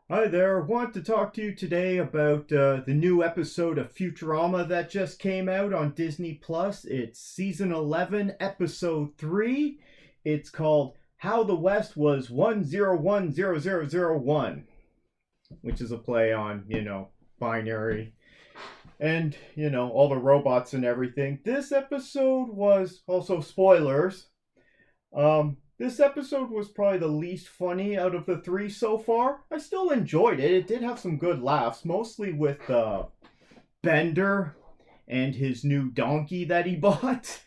Hi there. Want to talk to you today about the new episode of Futurama that just came out on Disney Plus. It's season 11, episode 3. It's called How the West Was 10100001, which is a play on, binary and, all the robots and everything. This episode was also spoilers. This episode was probably the least funny out of the three so far. I still enjoyed it. It did have some good laughs, mostly with Bender and his new donkey that he bought.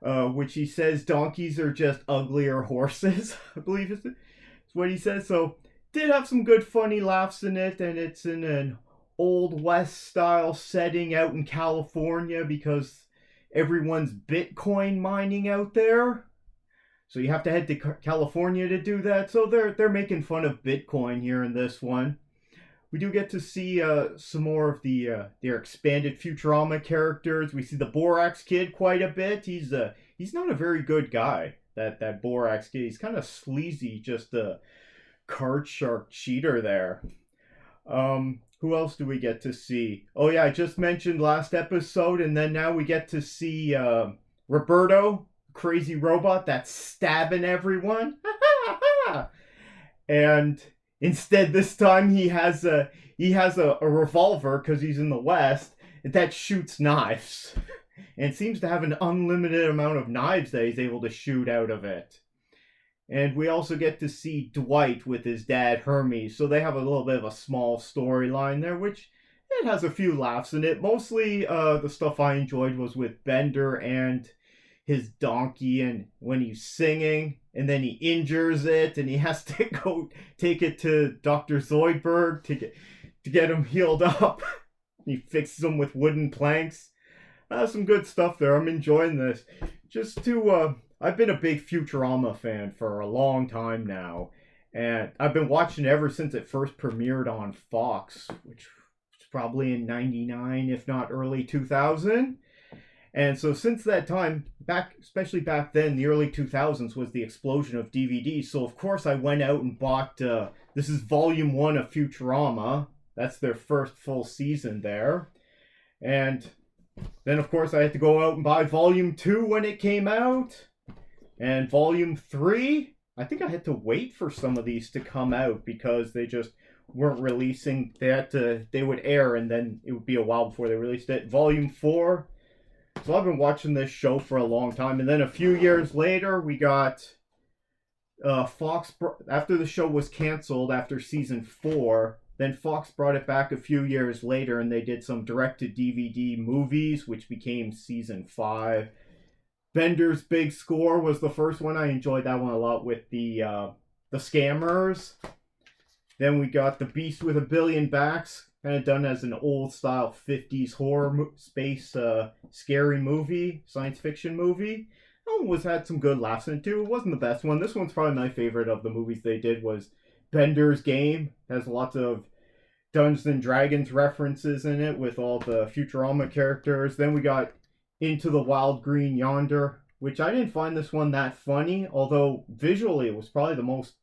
Which he says donkeys are just uglier horses, I believe is what he says. So, did have some good funny laughs in it, and it's in an Old West style setting out in California because everyone's Bitcoin mining out there. So you have to head to California to do that. So they're making fun of Bitcoin here in this one. We do get to see some more of their expanded Futurama characters. We see the Borax kid quite a bit. He's not a very good guy. That Borax kid. He's kind of sleazy, just a card shark cheater there. Who else do we get to see? Oh yeah, I just mentioned last episode, and then now we get to see Roberto, crazy robot that's stabbing everyone. And instead this time he has a revolver because he's in the West that shoots knives. And seems to have an unlimited amount of knives that he's able to shoot out of it. And we also get to see Dwight with his dad Hermes. So they have a little bit of a small storyline there, which it has a few laughs in it. Mostly the stuff I enjoyed was with Bender and his donkey, and when he's singing and then he injures it and he has to go take it to Dr. Zoidberg to get him healed up. He fixes him with wooden planks. Some good stuff there. I'm enjoying this. I've been a big Futurama fan for a long time now, and I've been watching it ever since it first premiered on Fox, which was probably in '99, if not early 2000. And so since that time, especially back then, the early 2000s was the explosion of DVDs. So of course I went out and bought, this is volume 1 of Futurama. That's their first full season there. And then of course I had to go out and buy volume 2 when it came out. And volume 3, I think I had to wait for some of these to come out because they just weren't releasing. They would air and then it would be a while before they released it. Volume 4. So I've been watching this show for a long time, and then a few years later, we got Fox. After the show was canceled after season 4, then Fox brought it back a few years later, and they did some direct-to-DVD movies, which became season 5. Bender's Big Score was the first one. I enjoyed that one a lot with the scammers. Then we got The Beast with a Billion Backs. Kind of done as an old style 50s horror space scary movie, science fiction movie. That one had some good laughs in it too. It wasn't the best one. This one's probably my favorite of the movies they did was Bender's Game. It has lots of Dungeons and Dragons references in it with all the Futurama characters. Then we got Into the Wild Green Yonder, which I didn't find this one that funny, although visually it was probably the most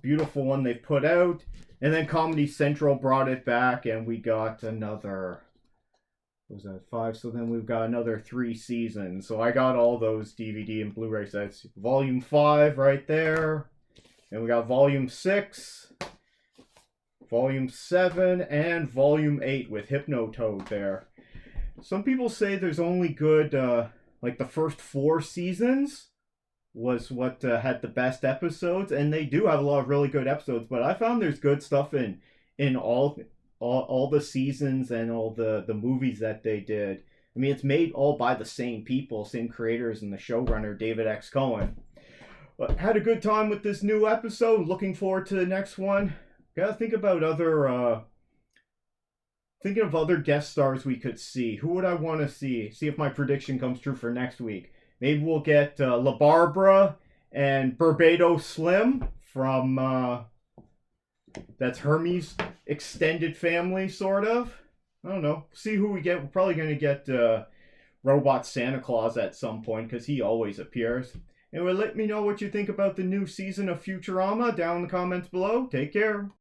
beautiful one they've put out. And then Comedy Central brought it back, and we got another, what was that, 5? So then we've got another 3 seasons. So I got all those DVD and Blu-ray sets. Volume 5 right there. And we got Volume 6, Volume 7, and Volume 8 with Hypnotoad there. Some people say there's only good, like the first 4 seasons was what had the best episodes, and they do have a lot of really good episodes, but I found there's good stuff in all the seasons and all the movies that they did. I mean, it's made all by the same people, same creators, and the showrunner David X. Cohen. But had a good time with this new episode. Looking forward to the next one. Gotta think about thinking of other guest stars we could see. Who would I want to see? See if my prediction comes true for next week. Maybe we'll get La Barbara and Barbados Slim from, that's Hermes' extended family, sort of. I don't know. See who we get. We're probably going to get Robot Santa Claus at some point because he always appears. And let me know what you think about the new season of Futurama down in the comments below. Take care.